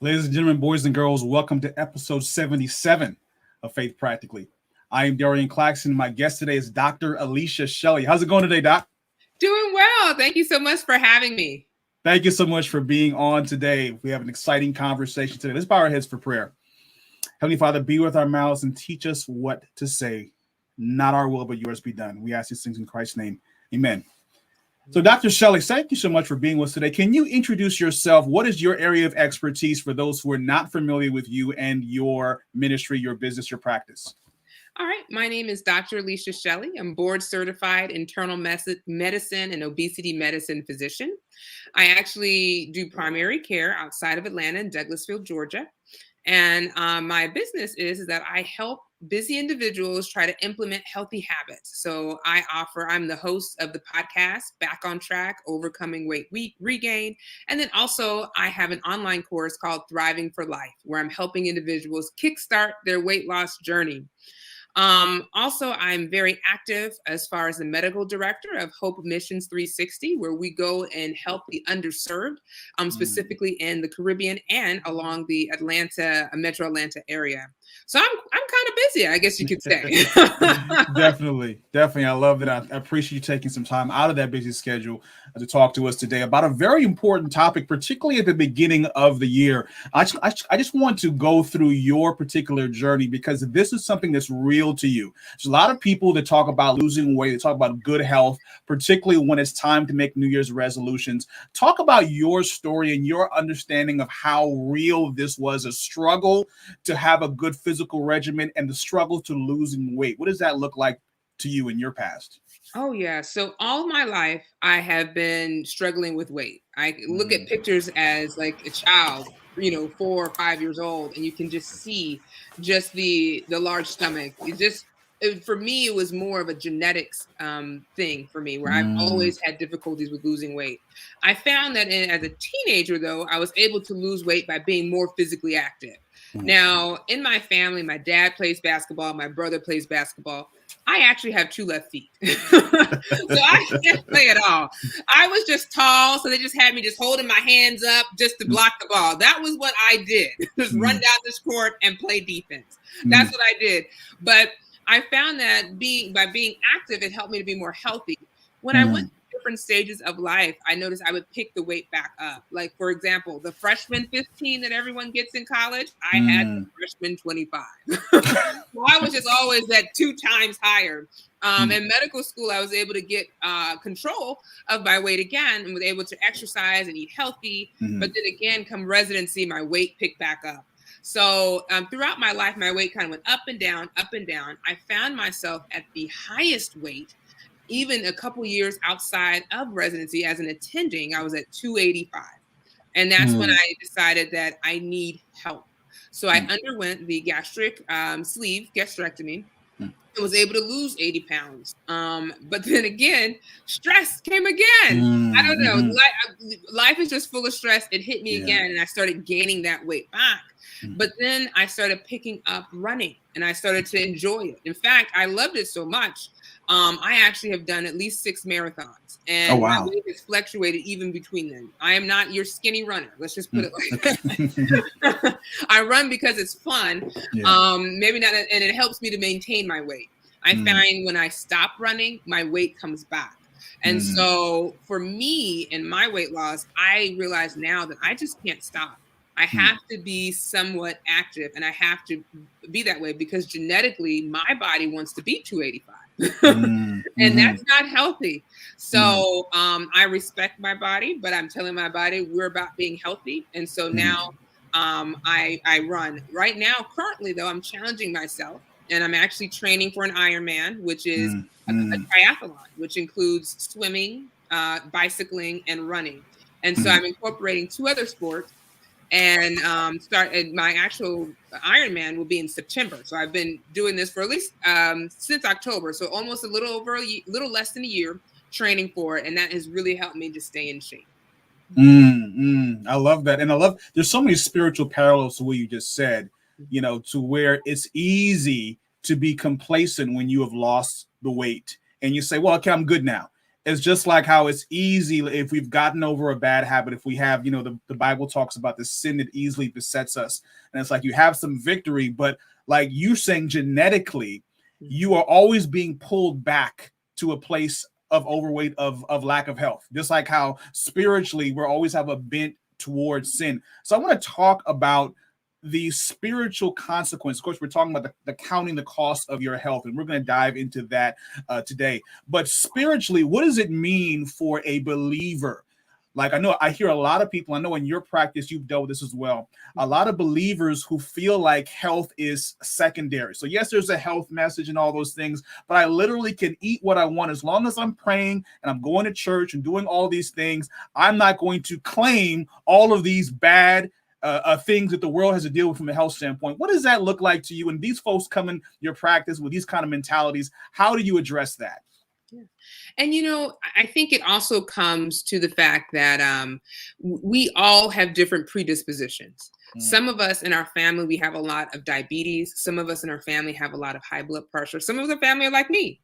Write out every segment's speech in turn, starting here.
Ladies and gentlemen, boys and girls, welcome to episode 77 of Faith Practically. I am Darian Claxton. My guest today is Dr. Shelly. How's it going today, Doc? Doing well. Thank you so much for having me. Thank you so much for being on today. We have an exciting conversation today. Let's bow our heads for prayer. Heavenly Father, be with our mouths and teach us what to say. Not our will, but yours be done. We ask these things in Christ's name. Amen. So, Dr. Shelly, thank you so much for being with us today. Can you introduce yourself? What is your area of expertise for those who are not familiar with you and your ministry, your business, your practice? All right. My name is Dr. Shelly. I'm board certified internal medicine and obesity medicine physician. I actually do primary care outside of Atlanta in Douglasville, Georgia. And my business is that I help busy individuals try to implement healthy habits. So I'm the host of the podcast, Back on Track, Overcoming Weight Regain. And then also I have an online course called Thriving for Life, where I'm helping individuals kickstart their weight loss journey. Also, I'm very active as far as the medical director of Hope Missions 360, where we go and help the underserved, specifically in the Caribbean and along the Metro Atlanta area. So I'm kind of busy, I guess you could say. Definitely. I love that. I appreciate you taking some time out of that busy schedule to talk to us today about a very important topic, particularly at the beginning of the year. I just want to go through your particular journey because this is something that's real to you. There's a lot of people that talk about losing weight, they talk about good health, particularly when it's time to make New Year's resolutions. Talk about your story and your understanding of how real this was, a struggle to have a good physical regimen and the struggle to losing weight. What does that look like to you in your past? Oh, yeah. So all my life, I have been struggling with weight. I look at pictures as like a child, 4 or 5 years old, and you can just see just the large stomach. For me, it was more of a genetics thing for me, where I've always had difficulties with losing weight. I found that as a teenager, though, I was able to lose weight by being more physically active. Now, in my family, my dad plays basketball, my brother plays basketball. I actually have 2 left feet. So I can't play at all. I was just tall, so they just had me just holding my hands up just to block the ball. That was what I did. Just run down this court and play defense. That's what I did. But I found that by being active, it helped me to be more healthy. When I went through different stages of life, I noticed I would pick the weight back up. Like, for example, the freshman 15 that everyone gets in college, I had the freshman 25. So I was just always at 2 times higher. In medical school, I was able to get control of my weight again and was able to exercise and eat healthy. But then again, come residency, my weight picked back up. So throughout my life, my weight kind of went up and down, up and down. I found myself at the highest weight, even a couple years outside of residency as an attending. I was at 285. And that's when I decided that I need help. So I underwent the gastric sleeve gastrectomy and was able to lose 80 pounds. But then again, stress came again. I don't know. Life is just full of stress. It hit me again, and I started gaining that weight back. But then I started picking up running, and I started to enjoy it. In fact, I loved it so much. I actually have done at least 6 marathons, and my weight has fluctuated even between them. I am not your skinny runner. Let's just put it like that. I run because it's fun. Maybe not, and it helps me to maintain my weight. I find when I stop running, my weight comes back. And so for me in my weight loss, I realize now that I just can't stop. I have to be somewhat active, and I have to be that way because genetically my body wants to be 285. And that's not healthy. So I respect my body, but I'm telling my body we're about being healthy. And so now I run. Right now, currently, though, I'm challenging myself, and I'm actually training for an Ironman, which is a triathlon, which includes swimming, bicycling, and running. And so I'm incorporating 2 other sports. And my actual Ironman will be in September. So I've been doing this for at least since October. So almost a little less than a year training for it. And that has really helped me to stay in shape. I love that. And there's so many spiritual parallels to what you just said, to where it's easy to be complacent when you have lost the weight and you say, well, okay, I'm good now. It's just like how it's easy if we've gotten over a bad habit, if we have, the Bible talks about the sin that easily besets us. And it's like you have some victory, but like you saying genetically, you are always being pulled back to a place of overweight, of lack of health. Just like how spiritually we always have a bent towards sin. So I want to talk about the spiritual consequence. Of course, we're talking about the counting the cost of your health, and we're going to dive into that today. But spiritually, what does it mean for a believer? Like, I know I hear a lot of people, I know in your practice you've dealt with this as well, a lot of believers who feel like health is secondary. So yes, there's a health message and all those things, but I literally can eat what I want as long as I'm praying and I'm going to church and doing all these things. I'm not going to claim all of these bad things that the world has to deal with from a health standpoint. What does that look like to you? And these folks come in your practice with these kind of mentalities. How do you address that? Yeah. And I think it also comes to the fact that we all have different predispositions. Some of us in our family, we have a lot of diabetes. Some of us in our family have a lot of high blood pressure. Some of the family are like me,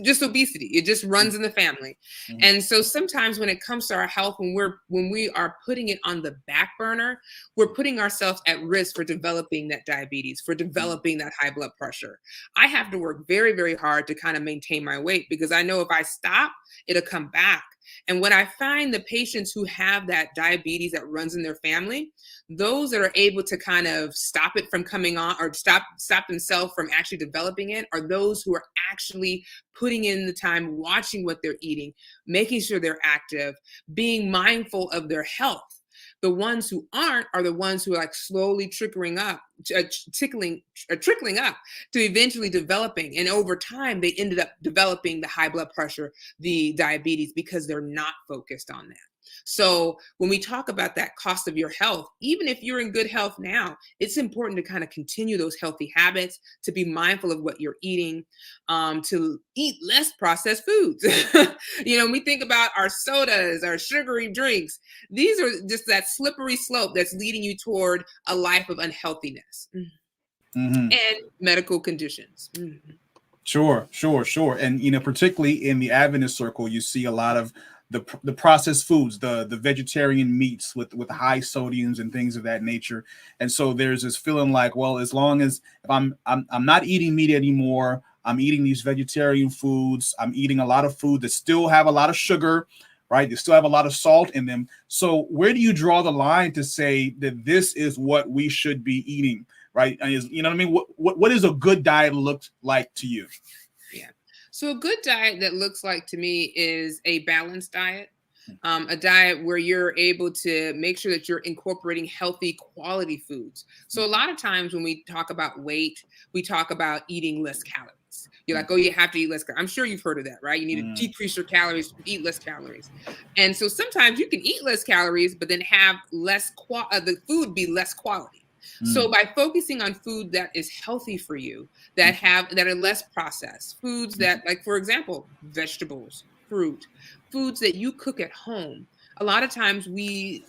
just obesity. It just runs in the family. And so sometimes when it comes to our health, when we are putting it on the back burner, we're putting ourselves at risk for developing that diabetes, for developing that high blood pressure. I have to work very, very hard to kind of maintain my weight, because I know if I stop, it'll come back. And when I find the patients who have that diabetes that runs in their family, those that are able to kind of stop it from coming on, or stop themselves from actually developing it, are those who are actually putting in the time, watching what they're eating, making sure they're active, being mindful of their health. The ones who aren't are the ones who are like slowly trickling up to eventually developing. And over time, they ended up developing the high blood pressure, the diabetes, because they're not focused on that. So when we talk about that cost of your health, even if you're in good health now, it's important to kind of continue those healthy habits, to be mindful of what you're eating, to eat less processed foods. We think about our sodas, our sugary drinks. These are just that slippery slope that's leading you toward a life of unhealthiness and medical conditions. Sure. And, particularly in the Adventist circle, you see a lot of the processed foods, the vegetarian meats with high sodiums and things of that nature. And so there's this feeling like, well, as long as if I'm not eating meat anymore, I'm eating these vegetarian foods, I'm eating a lot of food that still have a lot of sugar, right? They still have a lot of salt in them. So where do you draw the line to say that this is what we should be eating, right? And you know what I mean? What does a good diet look like to you? Yeah. So a good diet that looks like to me is a balanced diet, a diet where you're able to make sure that you're incorporating healthy quality foods. So a lot of times when we talk about weight, we talk about eating less calories. You're like, oh, you have to eat less. I'm sure you've heard of that, right? You need to decrease your calories, eat less calories. And so sometimes you can eat less calories, but then have the food be less quality. So by focusing on food that is healthy for you, that are less processed, foods that, like, for example, vegetables, fruit, foods that you cook at home. A lot of times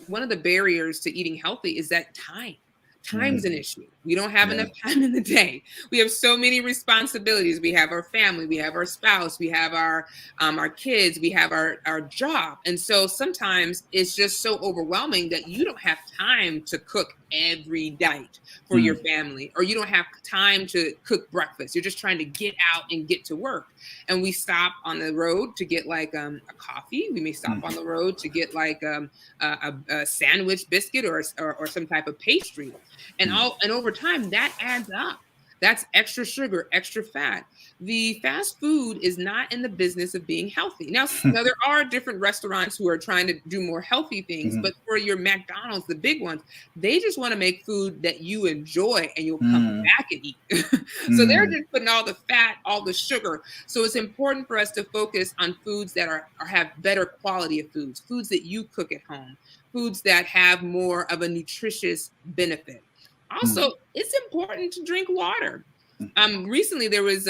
one of the barriers to eating healthy is that time. Time's an issue. We don't have enough time in the day. We have so many responsibilities. We have our family, we have our spouse, we have our kids, we have our job. And so sometimes it's just so overwhelming that you don't have time to cook every night for your family, or you don't have time to cook breakfast. You're just trying to get out and get to work. And we stop on the road to get like a coffee. We may stop on the road to get like a sandwich biscuit or some type of pastry. And over time, that adds up. That's extra sugar, extra fat. The fast food is not in the business of being healthy. Now there are different restaurants who are trying to do more healthy things, but for your McDonald's, the big ones, they just want to make food that you enjoy and you'll come back and eat. So they're just putting all the fat, all the sugar. So it's important for us to focus on foods that have better quality of foods that you cook at home, foods that have more of a nutritious benefit. Also, it's important to drink water. Recently there was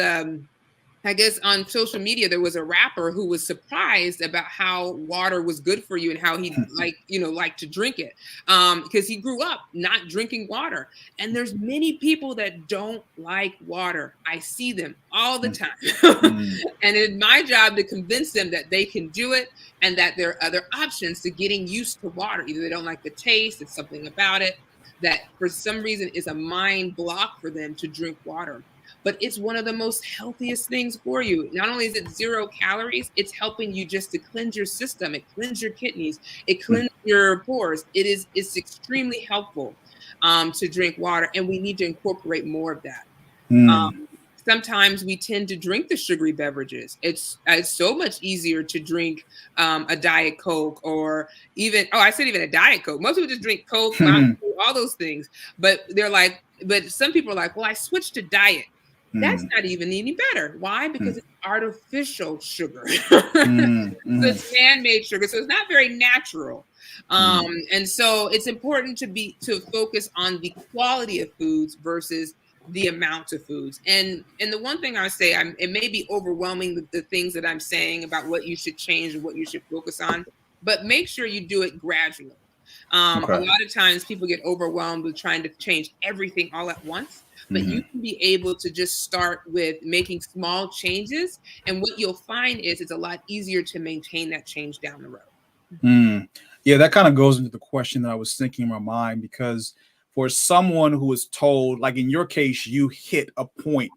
I guess on social media there was a rapper who was surprised about how water was good for you and how he liked to drink it, because he grew up not drinking water. And there's many people that don't like water. I see them all the time. And it's my job to convince them that they can do it and that there are other options to getting used to water. Either they don't like the taste, it's something about it that for some reason is a mind block for them to drink water. But it's one of the most healthiest things for you. Not only is it 0 calories, it's helping you just to cleanse your system. It cleanses your kidneys. It cleanses your pores. It's extremely helpful to drink water, and we need to incorporate more of that. Sometimes we tend to drink the sugary beverages. It's so much easier to drink a Diet Coke, or even I said even a Diet Coke. Most people just drink Coke, Mountain Dew, all those things. But some people are like, well, I switched to diet. That's not even any better. Why? Because it's artificial sugar. So it's man-made sugar. So it's not very natural. And so it's important to focus on the quality of foods versus the amount of foods. And the one thing I would say, it may be overwhelming, the things that I'm saying about what you should change and what you should focus on, but make sure you do it gradually. A lot of times people get overwhelmed with trying to change everything all at once, but you can be able to just start with making small changes. And what you'll find is it's a lot easier to maintain that change down the road. Yeah, that kind of goes into the question that I was thinking in my mind, because for someone who is told, like in your case, you hit a point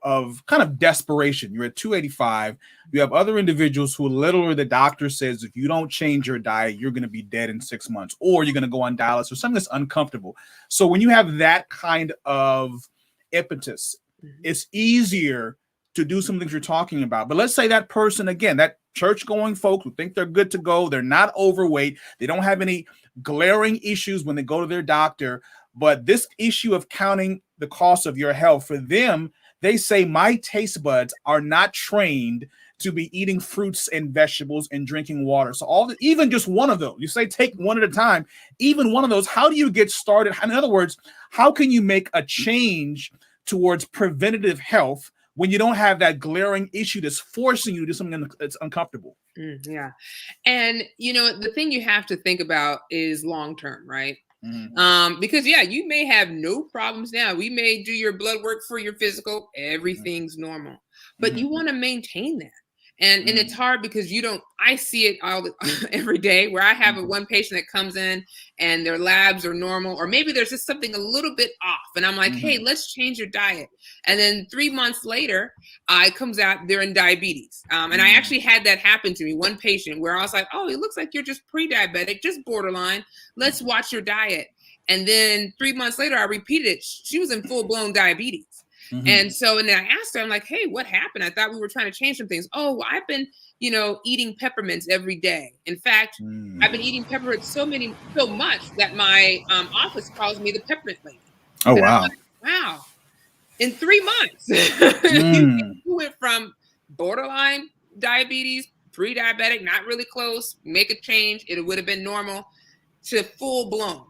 of kind of desperation. You're at 285. You have other individuals who literally the doctor says, if you don't change your diet, you're going to be dead in 6 months, or you're going to go on dialysis or something that's uncomfortable. So when you have that kind of impetus, it's easier to do some things you're talking about. But let's say that person, again, that church going folk who think they're good to go, they're not overweight, they don't have any glaring issues when they go to their doctor, but this issue of counting the cost of your health, for them, they say, my taste buds are not trained to be eating fruits and vegetables and drinking water. So even just one of those, you say take one at a time, even one of those, how do you get started? In other words, how can you make a change towards preventative health when you don't have that glaring issue that's forcing you to do something that's uncomfortable? Yeah. And, the thing you have to think about is long-term, right? Because you may have no problems now. We may do your blood work for your physical. Everything's normal, but you want to maintain that. And it's hard because I see it every day where I have one patient that comes in and their labs are normal, or maybe there's just something a little bit off. And I'm like, hey, let's change your diet. And then 3 months later, it comes out they're in diabetes. And I actually had that happen to me. One patient where I was like, oh, it looks like you're just pre-diabetic, just borderline. Let's watch your diet. And then 3 months later, I repeated it. She was in full-blown diabetes. And then I asked her, I'm like, hey, what happened? I thought we were trying to change some things. Oh, well, I've been, eating peppermints every day. In fact, I've been eating peppermints so much that my office calls me the peppermint lady. Oh, and wow. Like, wow. In 3 months, you went from borderline diabetes, pre-diabetic, not really close, make a change, it would have been normal, to full blown.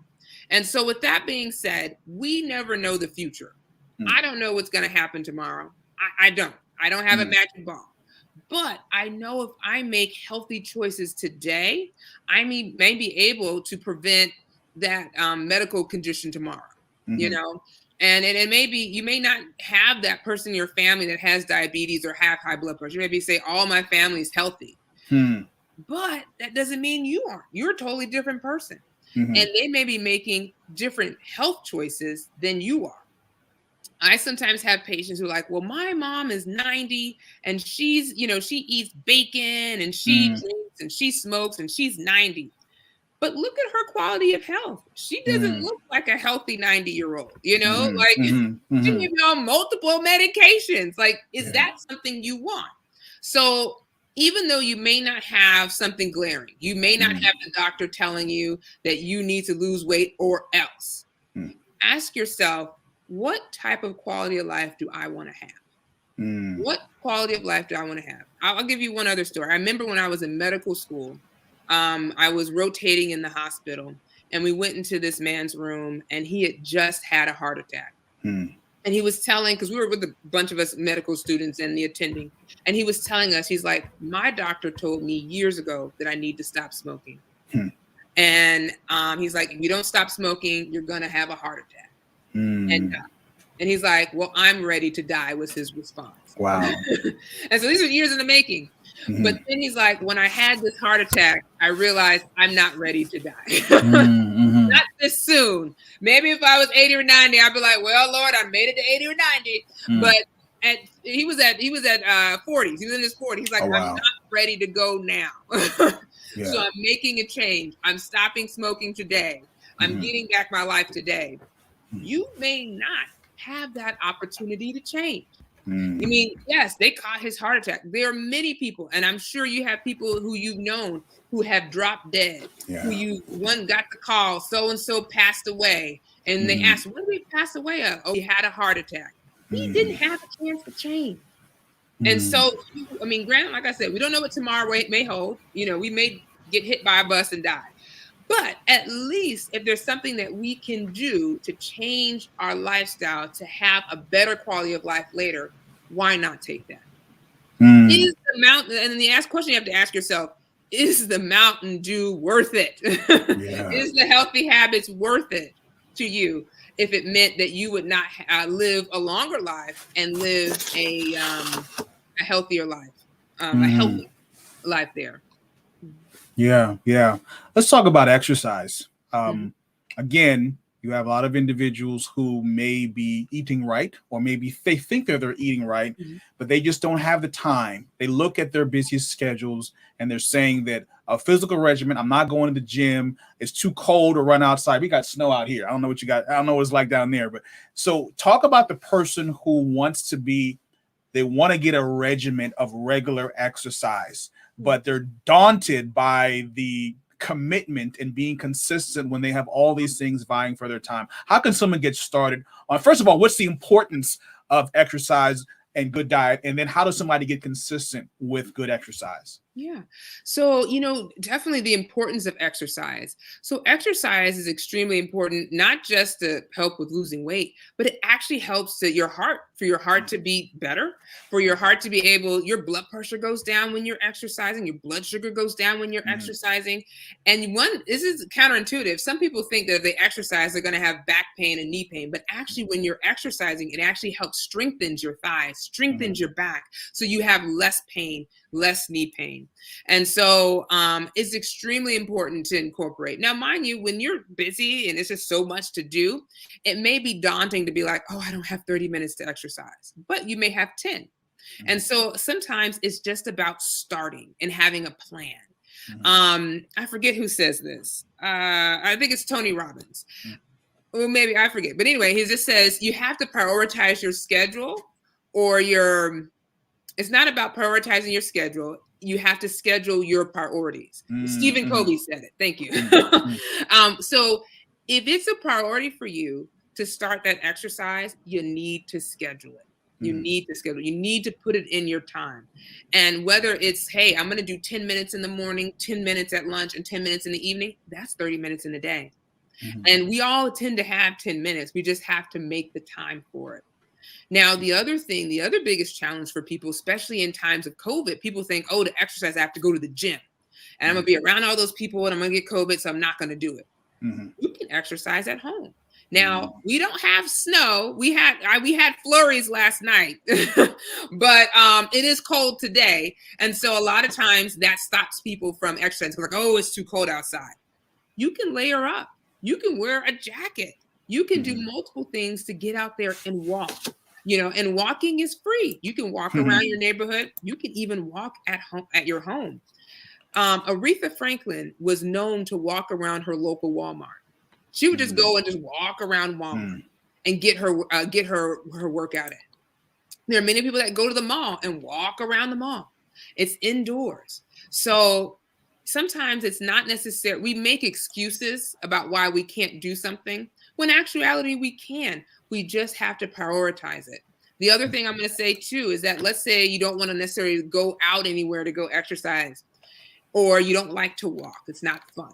And so with that being said, we never know the future. I don't know what's going to happen tomorrow. I don't have a magic ball, but I know if I make healthy choices today, I may be able to prevent that medical condition tomorrow, and it may be, you may not have that person in your family that has diabetes or have high blood pressure. You maybe say, all my family is healthy, but that doesn't mean you aren't. You're a totally different person. And they may be making different health choices than you are. I sometimes have patients who are like, well, my mom is 90 and she's, she eats bacon and she drinks and she smokes and she's 90. But look at her quality of health. She doesn't look like a healthy 90-year-old, she may be on multiple medications. Like, is that something you want? So even though you may not have something glaring, you may not have the doctor telling you that you need to lose weight or else, ask yourself, what type of quality of life do I want to have? What quality of life do I want to have? I'll give you one other story. I remember when I was in medical school, I was rotating in the hospital and we went into this man's room and he had just had a heart attack. And he was telling, because we were with a bunch of us medical students and the attending, and he was telling us, he's like, my doctor told me years ago that I need to stop smoking. Hmm. And he's like, if you don't stop smoking, you're going to have a heart attack and die. And he's like, well, I'm ready to die, was his response. Wow. And so these are years in the making. Mm-hmm. But then he's like, when I had this heart attack, I realized I'm not ready to die. Mm-hmm. Not this soon. Maybe if I was 80 or 90, I'd be like, well, Lord, I made it to 80 or 90. But he was at 40s. He was in his 40s. He's like, Oh, wow. I'm not ready to go now. Yeah. So I'm making a change. I'm stopping smoking today. I'm getting back my life today. You may not have that opportunity to change. I mean, yes, they caught his heart attack. There are many people, and I'm sure you have people who you've known who have dropped dead, who one got the call, so-and-so passed away. And they asked, when did he pass away of? Oh, he had a heart attack. He didn't have a chance to change. And so, I mean, granted, like I said, we don't know what tomorrow may hold. You know, we may get hit by a bus and die. But at least if there's something that we can do to change our lifestyle to have a better quality of life later, why not take that? Is the mountain, and then the question you have to ask yourself, is the Mountain Dew worth it? Is the healthy habits worth it to you if it meant that you would not live a longer life and live a healthier life, a healthy life there? Yeah. Let's talk about exercise. Again, you have a lot of individuals who may be eating right, or maybe they think they're eating right, but they just don't have the time. They look at their busiest schedules and they're saying that a physical regimen, I'm not going to the gym. It's too cold to run outside. We got snow out here. I don't know what you got. I don't know what it's like down there. But so talk about the person who wants to be, they want to get a regimen of regular exercise, but they're daunted by the commitment and being consistent when they have all these things vying for their time. How can someone get started on, first of all, what's the importance of exercise and good diet? And then how does somebody get consistent with good exercise? Yeah. So, definitely the importance of exercise. So exercise is extremely important, not just to help with losing weight, but it actually helps for your heart to be better, for your heart to be able, your blood pressure goes down when you're exercising, your blood sugar goes down when you're exercising. And this is counterintuitive. Some people think that if they exercise, they're going to have back pain and knee pain, but actually when you're exercising, it actually helps strengthens your thighs, strengthens your back. So you have less pain, less knee pain. And so it's extremely important to incorporate. Now, mind you, when you're busy and it's just so much to do, it may be daunting to be like, oh, I don't have 30 minutes to exercise, but you may have 10. And so sometimes it's just about starting and having a plan. I forget who says this. I think it's Tony Robbins. Well, maybe I forget. But anyway, he just says you have to prioritize your schedule it's not about prioritizing your schedule. You have to schedule your priorities. Stephen Covey said it. Thank you. So if it's a priority for you to start that exercise, you need to schedule it. You need to schedule. You need to put it in your time. And whether it's, hey, I'm going to do 10 minutes in the morning, 10 minutes at lunch, and 10 minutes in the evening, that's 30 minutes in a day. And we all tend to have 10 minutes. We just have to make the time for it. Now, the other biggest challenge for people, especially in times of COVID, people think, oh, to exercise, I have to go to the gym. And I'm going to be around all those people and I'm going to get COVID, so I'm not going to do it. You can exercise at home. Now, we don't have snow. We had flurries last night, but it is cold today. And so a lot of times that stops people from exercising. Like, oh, it's too cold outside. You can layer up. You can wear a jacket. You can do multiple things to get out there and walk. And walking is free. You can walk around your neighborhood. You can even walk at your home. Aretha Franklin was known to walk around her local Walmart. She would just go and just walk around Walmart and get her workout in. There are many people that go to the mall and walk around the mall. It's indoors. So sometimes it's not necessary. We make excuses about why we can't do something, when in actuality we can. We just have to prioritize it. The other thing I'm going to say too is that, let's say you don't want to necessarily go out anywhere to go exercise, or you don't like to walk. It's not fun.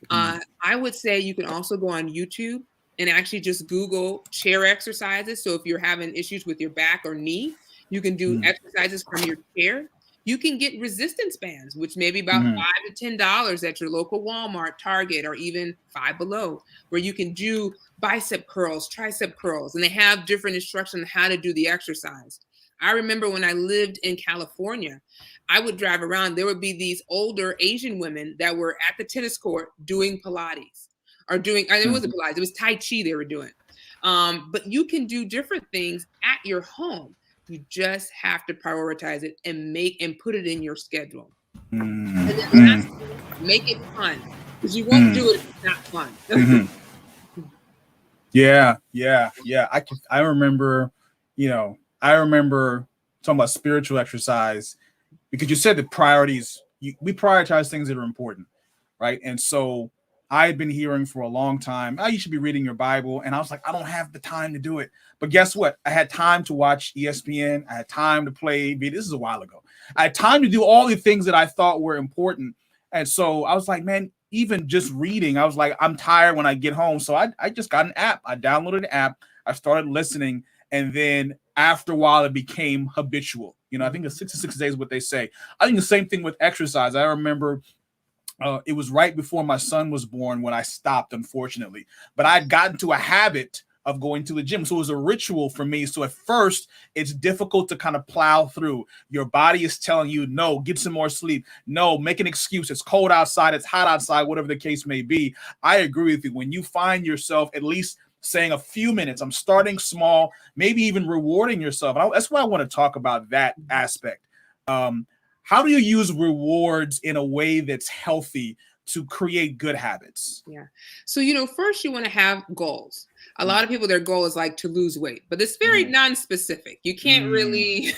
I would say you can also go on YouTube and actually just Google chair exercises. So if you're having issues with your back or knee, you can do exercises from your chair. You can get resistance bands, which may be about $5 to $10 at your local Walmart, Target, or even Five Below, where you can do bicep curls, tricep curls, and they have different instructions on how to do the exercise. I remember when I lived in California, I would drive around. There would be these older Asian women that were at the tennis court doing Pilates or doing, it wasn't Pilates, it was Tai Chi they were doing. But you can do different things at your home. You just have to prioritize it and put it in your schedule. And then lastly, make it fun, because you won't do it if it's not fun. Yeah. I remember, I remember talking about spiritual exercise, because you said the priorities, we prioritize things that are important, right? And so I had been hearing for a long time, you should be reading your Bible. And I was like, I don't have the time to do it. But guess what? I had time to watch ESPN. I had time to play. This is a while ago. I had time to do all the things that I thought were important. And so I was like, man, even just reading, I was like, I'm tired when I get home. So I just got an app. I downloaded an app. I started listening. And then after a while, it became habitual. I think it's 66 days, what they say. I think the same thing with exercise. I remember it was right before my son was born when I stopped, unfortunately. But I'd gotten to a habit of going to the gym. So it was a ritual for me. So at first, it's difficult to kind of plow through. Your body is telling you, no, get some more sleep. No, make an excuse. It's cold outside. It's hot outside, whatever the case may be. I agree with you. When you find yourself at least saying a few minutes, I'm starting small, maybe even rewarding yourself. That's why I want to talk about that aspect. How do you use rewards in a way that's healthy to create good habits? Yeah. So, first you want to have goals. A lot of people, their goal is like to lose weight, but it's very non-specific. You can't really,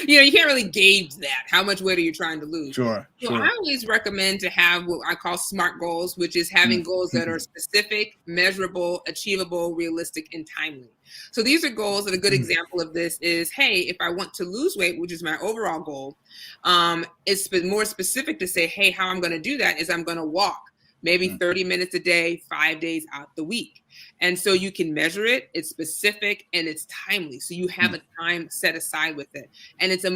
you can't really gauge that. How much weight are you trying to lose? Sure. I always recommend to have what I call SMART goals, which is having goals that are specific, measurable, achievable, realistic, and timely. So these are goals, and a good example of this is, hey, if I want to lose weight, which is my overall goal, it's been more specific to say, hey, how I'm going to do that is I'm going to walk maybe 30 minutes a day, 5 days out the week. And so you can measure it, it's specific, and it's timely. So you have a time set aside with it. And it's a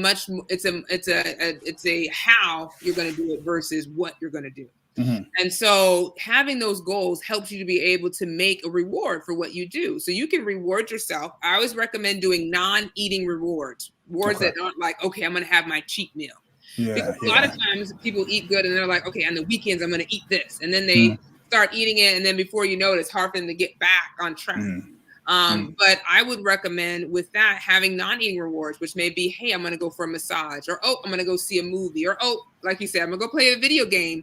how you're going to do it versus what you're going to do. And so having those goals helps you to be able to make a reward for what you do. So you can reward yourself. I always recommend doing non-eating rewards that aren't like, okay, I'm going to have my cheat meal. Because a lot of times people eat good and they're like, okay, on the weekends, I'm going to eat this. And then they start eating it. And then before you know it, it's hard for them to get back on track. But I would recommend with that having non-eating rewards, which may be, hey, I'm going to go for a massage, or, oh, I'm going to go see a movie, or, oh, like you said, I'm going to go play a video game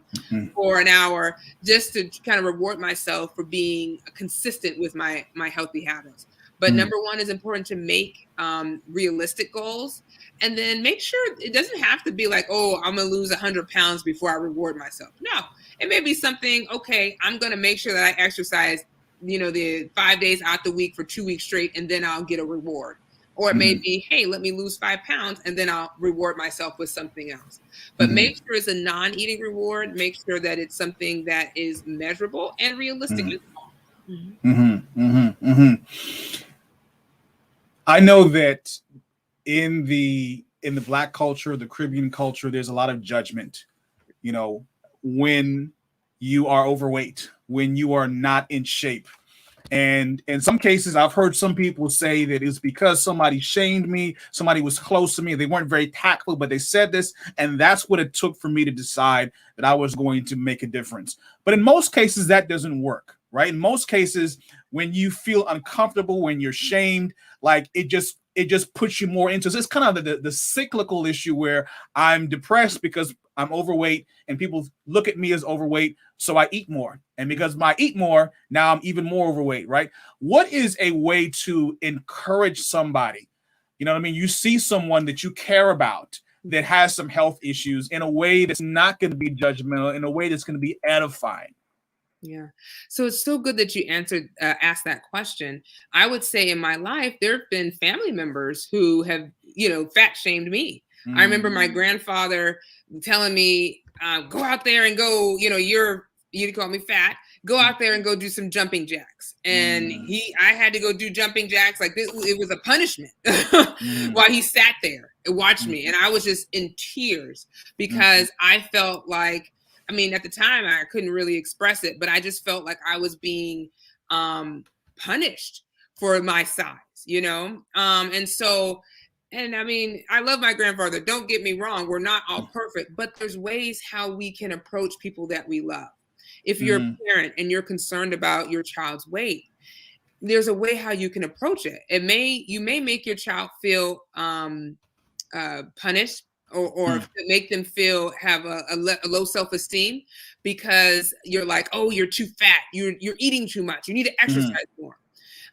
for an hour, just to kind of reward myself for being consistent with my healthy habits. But number one is important to make realistic goals, and then make sure it doesn't have to be like, oh, I'm going to lose 100 pounds before I reward myself. No, it may be something, okay, I'm going to make sure that I exercise, the 5 days out the week for 2 weeks straight, and then I'll get a reward. Or it may be, hey, let me lose 5 pounds, and then I'll reward myself with something else. But make sure it's a non-eating reward. Make sure that it's something that is measurable and realistic. I know that in the Black culture, the Caribbean culture, there's a lot of judgment, when you are overweight, when you are not in shape. And in some cases, I've heard some people say that it's because somebody shamed me, somebody was close to me, they weren't very tactful, but they said this, and that's what it took for me to decide that I was going to make a difference. But in most cases, that doesn't work, right? In most cases, when you feel uncomfortable, when you're shamed, like it just puts you more into, so it's kind of the cyclical issue where I'm depressed because I'm overweight and people look at me as overweight, so I eat more. And because I eat more, now I'm even more overweight, right? What is a way to encourage somebody? You know what I mean? You see someone that you care about that has some health issues in a way that's not going to be judgmental, in a way that's going to be edifying. Yeah. So it's so good that you asked that question. I would say in my life, there have been family members who have, fat shamed me. I remember my grandfather telling me, go out there and go, you call me fat, go out there and go do some jumping jacks. And I had to go do jumping jacks. Like it was a punishment while he sat there and watched me. And I was just in tears because I felt like, I mean, at the time I couldn't really express it, but I just felt like I was being punished for my size, you know? And I mean, I love my grandfather. Don't get me wrong. We're not all perfect, but there's ways how we can approach people that we love. If you're a parent and you're concerned about your child's weight, there's a way how you can approach it. You may make your child feel punished or make them have a low self-esteem because you're like, oh, you're too fat. You're eating too much. You need to exercise more.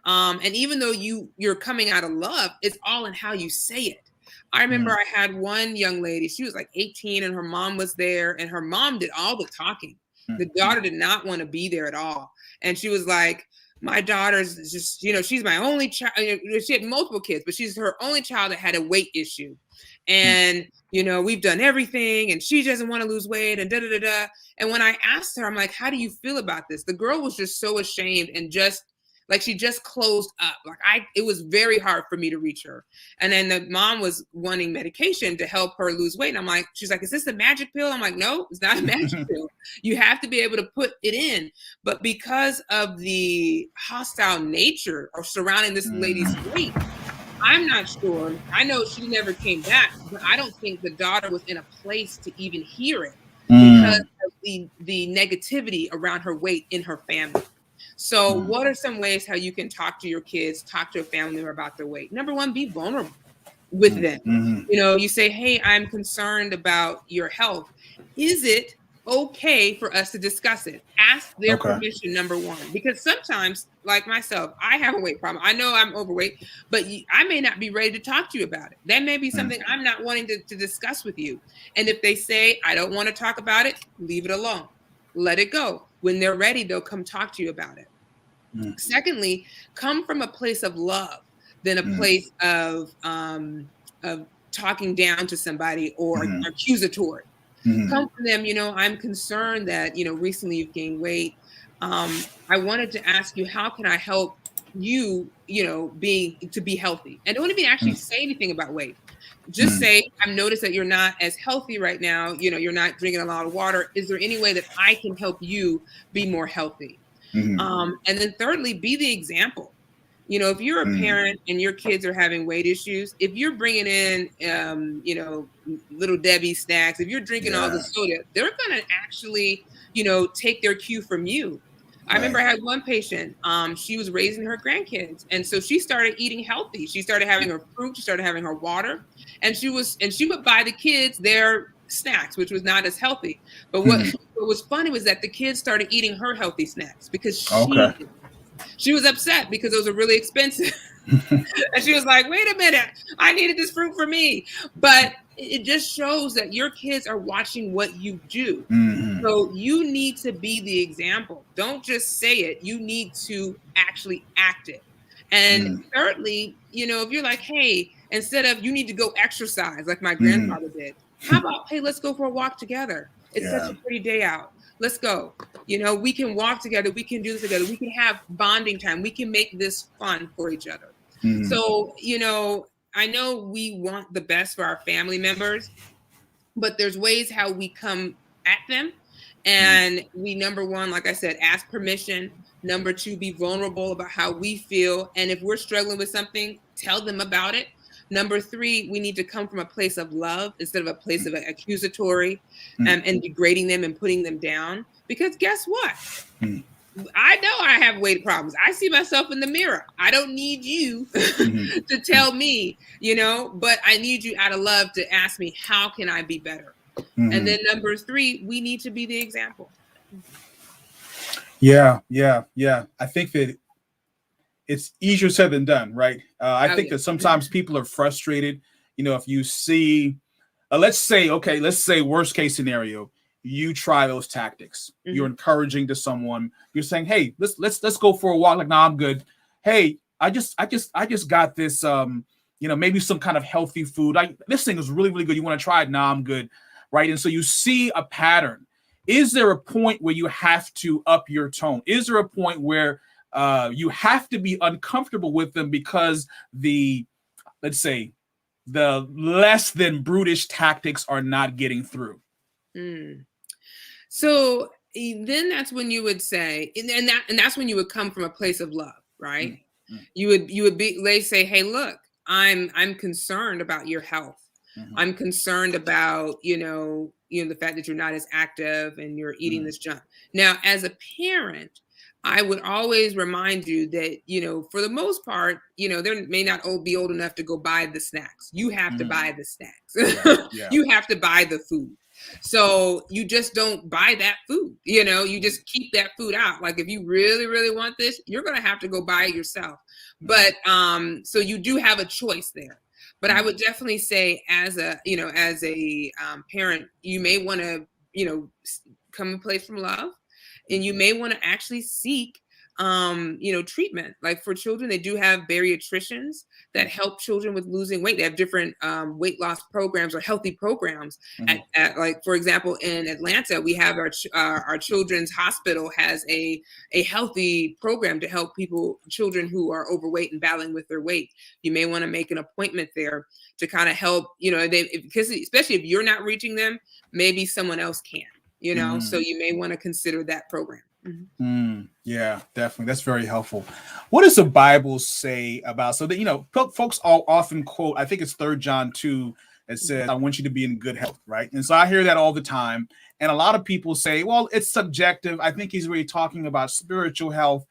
And even though you're coming out of love, it's all in how you say it. I remember I had one young lady, she was like 18 and her mom was there and her mom did all the talking. The daughter did not want to be there at all. And she was like, my daughter's just, you know, she's my only child. She had multiple kids, but she's her only child that had a weight issue. And, you know, we've done everything and she doesn't want to lose weight and da, da, da, da. And when I asked her, I'm like, how do you feel about this? The girl was just so ashamed and just like, she just closed up. Like it was very hard for me to reach her. And then the mom was wanting medication to help her lose weight. And I'm like, she's like, is this a magic pill? I'm like, no, it's not a magic pill. You have to be able to put it in. But because of the hostile nature of surrounding this lady's weight, I'm not sure. I know she never came back, but I don't think the daughter was in a place to even hear it because of the negativity around her weight in her family. So what are some ways how you can talk to your kids, talk to a family member about their weight? Number one, be vulnerable with them. You know, you say, hey, I'm concerned about your health. Is it okay for us to discuss it? Ask their permission, number one. Because sometimes, like myself, I have a weight problem. I know I'm overweight, but I may not be ready to talk to you about it. That may be something I'm not wanting to discuss with you. And if they say, I don't want to talk about it, leave it alone. Let it go. When they're ready, they'll come talk to you about it. Secondly, come from a place of love than a place of talking down to somebody or accusatory. Come from them, you know, I'm concerned that, you know, recently you've gained weight. I wanted to ask you, how can I help you, you know, to be healthy? And don't even actually say anything about weight. Just say, I've noticed that you're not as healthy right now. You know, you're not drinking a lot of water. Is there any way that I can help you be more healthy? And then thirdly, be the example. You know, if you're a parent and your kids are having weight issues, if you're bringing in, you know, little Debbie snacks, if you're drinking all the soda, they're going to actually, you know, take their cue from you. I remember I had one patient, she was raising her grandkids. And so she started eating healthy. She started having her fruit. She started having her water. And she would buy the kids their snacks, which was not as healthy. But what was funny was that the kids started eating her healthy snacks because she was upset because those are really expensive. And she was like, wait a minute, I needed this fruit for me. But it just shows that your kids are watching what you do. So you need to be the example. Don't just say it. You need to actually act it. And thirdly, you know, if you're like, hey, instead of you need to go exercise like my grandfather did, how about, hey, let's go for a walk together. It's such a pretty day out. Let's go. You know, we can walk together. We can do this together. We can have bonding time. We can make this fun for each other. So, you know, I know we want the best for our family members, but there's ways how we come at them. And we, number one, like I said, ask permission. Number two, be vulnerable about how we feel. And if we're struggling with something, tell them about it. Number three, we need to come from a place of love instead of a place of accusatory and degrading them and putting them down. Because guess what? I know I have weight problems. I see myself in the mirror. I don't need you to tell me, you know, but I need you out of love to ask me, how can I be better? And then number three, we need to be the example. Yeah. I think that it's easier said than done, right? I think that sometimes people are frustrated. You know, if you see, let's say worst case scenario, you try those tactics. You're encouraging to someone. You're saying, hey, let's go for a walk. Like, nah, I'm good. Hey, I just got this, you know, maybe some kind of healthy food. This thing is really, really good. You want to try it? Nah, I'm good. Right. And so you see a pattern. is there a point where you have to up your tone? Is there a point where you have to be uncomfortable with them because let's say, the less than brutish tactics are not getting through? Mm. So then that's when you would say, and that's when you would come from a place of love, right? Mm, You would be, they say, hey, look, I'm concerned about your health. mm, I'm concerned about, the fact that you're not as active and you're eating mm, this junk. Now, as a parent, I would always remind you that, for the most part, they may not be old enough to go buy the snacks. You have to mm. buy the snacks. Yeah, yeah. You have to buy the food. So you just don't buy that food. You just keep that food out. Like if you really, really want this, you're going to have to go buy it yourself. But so you do have a choice there. But I would definitely say as a parent, you may want to, come and place from love, and you may want to actually seek treatment. Like for children, they do have bariatricians that help children with losing weight. They have different weight loss programs or healthy programs. At like, for example, in Atlanta, we have our children's hospital has a healthy program to help children who are overweight and battling with their weight. You may want to make an appointment there to kind of help, because especially if you're not reaching them, maybe someone else can, so you may want to consider that program. Yeah, definitely. That's very helpful. What does the Bible say about, so that, folks all often quote, I think it's 3 John 2, that says, I want you to be in good health, right? And so I hear that all the time. And a lot of people say, well, it's subjective. I think he's really talking about spiritual health.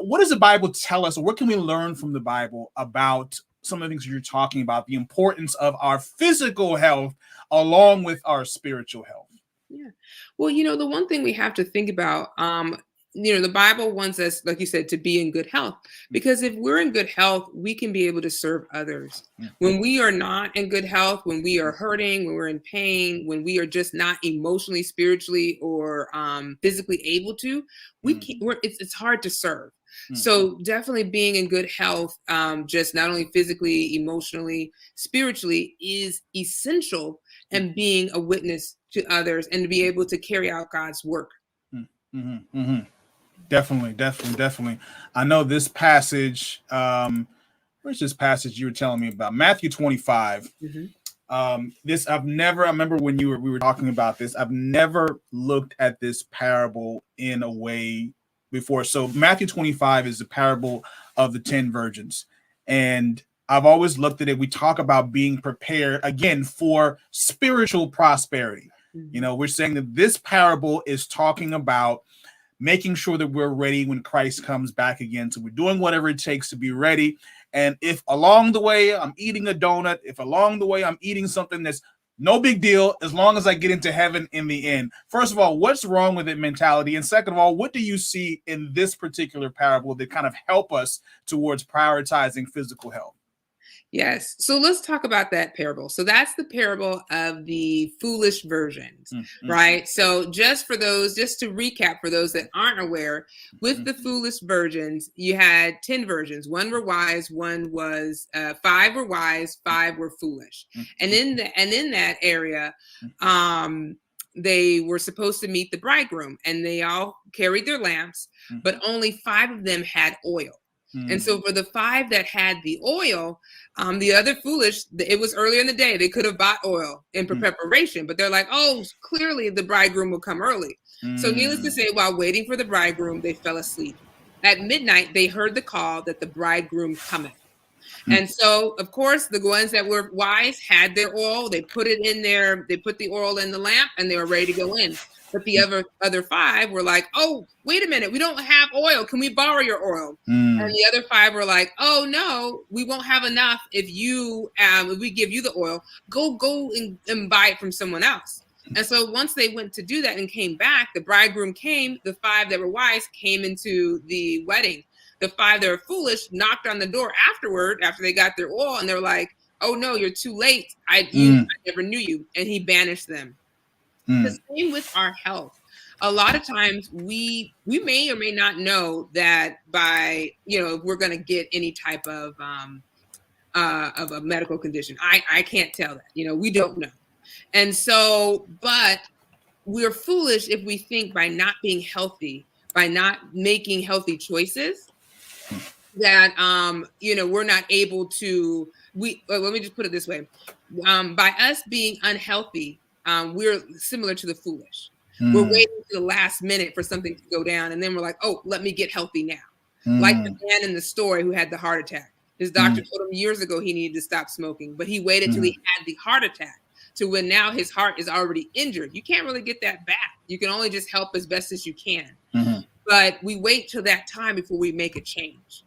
What does the Bible tell us, or what can we learn from the Bible about some of the things you're talking about, the importance of our physical health along with our spiritual health? Yeah. Well, the one thing we have to think about, the Bible wants us, like you said, to be in good health, because if we're in good health, we can be able to serve others. When we are not in good health, when we are hurting, when we're in pain, when we are just not emotionally, spiritually, or physically able to, it's hard to serve. So definitely being in good health, just not only physically, emotionally, spiritually, is essential, and being a witness to others and to be able to carry out God's work. Definitely. I know this passage. Where's this passage you were telling me about? Matthew 25. I remember when we were talking about this, I've never looked at this parable in a way before. So Matthew 25 is the parable of the 10 virgins. And I've always looked at it. We talk about being prepared again for spiritual prosperity. We're saying that this parable is talking about making sure that we're ready when Christ comes back again. So we're doing whatever it takes to be ready. And if along the way I'm eating a donut, if along the way I'm eating something that's no big deal, as long as I get into heaven in the end. First of all, what's wrong with it mentality? And second of all, what do you see in this particular parable that kind of help us towards prioritizing physical health? Yes. So let's talk about that parable. So that's the parable of the foolish virgins, right? So just to recap for those that aren't aware, with the foolish virgins, you had 10 virgins. One were wise, one was 5 were wise, 5 were foolish. And in that area, they were supposed to meet the bridegroom, and they all carried their lamps, but only 5 of them had oil. And so for the 5 that had the oil, the other foolish, it was earlier in the day, they could have bought oil in preparation, but they're like, oh, clearly the bridegroom will come early. So needless to say, while waiting for the bridegroom, they fell asleep. At midnight, they heard the call that the bridegroom cometh. And so, of course, the ones that were wise had their oil. They put it in there. They put the oil in the lamp, and they were ready to go in. But the other 5 were like, oh, wait a minute. We don't have oil. Can we borrow your oil? And the other 5 were like, oh, no, we won't have enough if we give you the oil. Go and buy it from someone else. And so once they went to do that and came back, the bridegroom came. The 5 that were wise came into the wedding. The 5 that were foolish knocked on the door after they got their oil, and they're like, oh, no, you're too late. I never knew you. And he banished them. The same with our health. A lot of times we may or may not know that by, if we're going to get any type of a medical condition. I can't tell that, we don't know. And so, but we're foolish if we think by not being healthy, by not making healthy choices, that we're not able to. Let me just put it this way: by us being unhealthy, we're similar to the foolish. We're waiting to the last minute for something to go down, and then we're like, "Oh, let me get healthy now." Like the man in the story who had the heart attack. His doctor told him years ago he needed to stop smoking, but he waited till he had the heart attack, to when now his heart is already injured. You can't really get that back. You can only just help as best as you can. But we wait till that time before we make a change.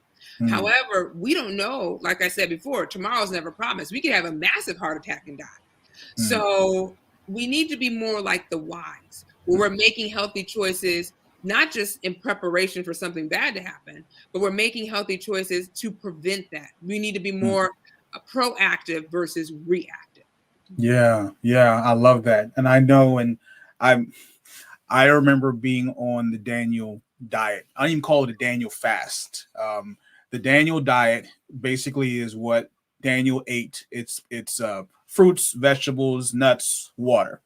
However, we don't know, like I said before, tomorrow's never promised. We could have a massive heart attack and die. So we need to be more like the wise, where we're making healthy choices, not just in preparation for something bad to happen, but we're making healthy choices to prevent that. We need to be more proactive versus reactive. Yeah, I love that. And I know, and I remember being on the Daniel diet. I don't even call it a Daniel fast. The Daniel diet basically is what Daniel ate. It's fruits, vegetables, nuts, water,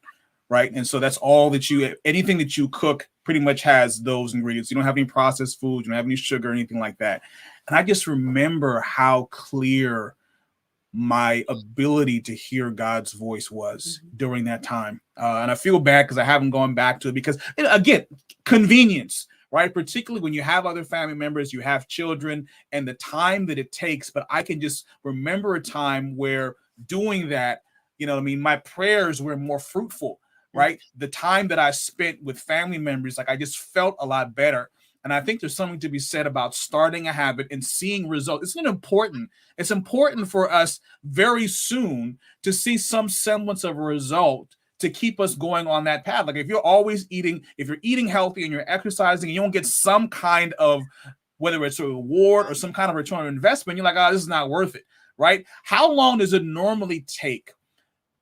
right? And so that's all that anything that you cook pretty much has those ingredients. You don't have any processed food, you don't have any sugar or anything like that. And I just remember how clear my ability to hear God's voice was during that time. And I feel bad because I haven't gone back to it because, again, convenience, right? Particularly when you have other family members, you have children, and the time that it takes. But I can just remember a time where doing that, my prayers were more fruitful, right? The time that I spent with family members, like I just felt a lot better. And I think there's something to be said about starting a habit and seeing results. It's important for us very soon to see some semblance of a result to keep us going on that path. Like if you're eating healthy and you're exercising and you don't get some kind of, whether it's a reward or some kind of return on investment, you're like, oh, this is not worth it, right? How long does it normally take,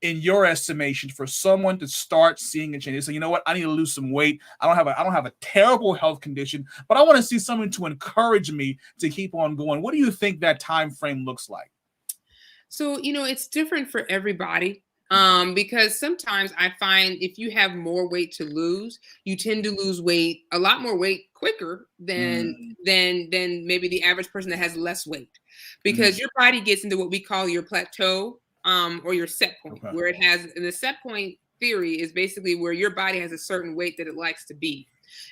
in your estimation, for someone to start seeing a change? So, you know what, I need to lose some weight. I don't have a terrible health condition, but I want to see something to encourage me to keep on going. What do you think that time frame looks like? So, it's different for everybody. Because sometimes I find if you have more weight to lose, you tend to lose a lot more weight quicker than maybe the average person that has less weight, because your body gets into what we call your plateau, or your set point, where it has, and the set point theory is basically where your body has a certain weight that it likes to be.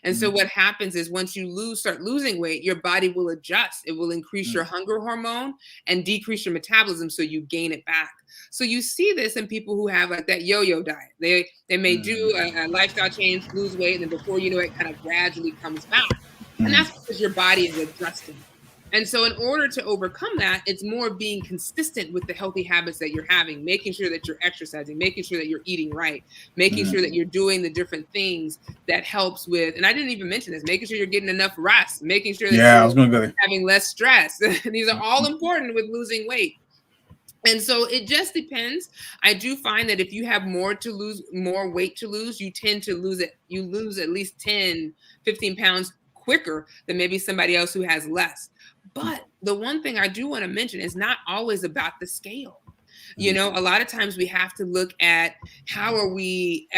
And so what happens is once you start losing weight, your body will adjust. It will increase your hunger hormone and decrease your metabolism, so you gain it back. So you see this in people who have like that yo-yo diet. They may do a lifestyle change, lose weight, and then before you know it, kind of gradually comes back. And that's because your body is adjusting. And so in order to overcome that, it's more being consistent with the healthy habits that you're having, making sure that you're exercising, making sure that you're eating right, making sure that you're doing the different things that helps with, and I didn't even mention this, making sure you're getting enough rest, making sure that you're having less stress. These are all important with losing weight. And so it just depends. I do find that if you have more weight to lose, you tend to lose it. You lose at least 10, 15 pounds quicker than maybe somebody else who has less. But the one thing I do want to mention is not always about the scale. A lot of times we have to look at how are we,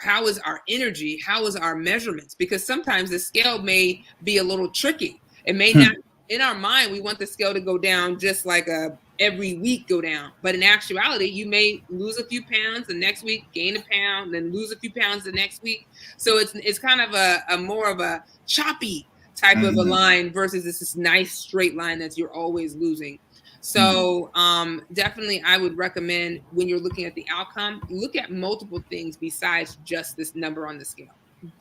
how is our energy? How is our measurements? Because sometimes the scale may be a little tricky. It may not, in our mind, we want the scale to go down just like every week go down. But in actuality, you may lose a few pounds the next week, gain a pound, then lose a few pounds the next week. So it's kind of a more of a choppy type of a line versus this nice straight line that you're always losing. So definitely I would recommend, when you're looking at the outcome, look at multiple things besides just this number on the scale.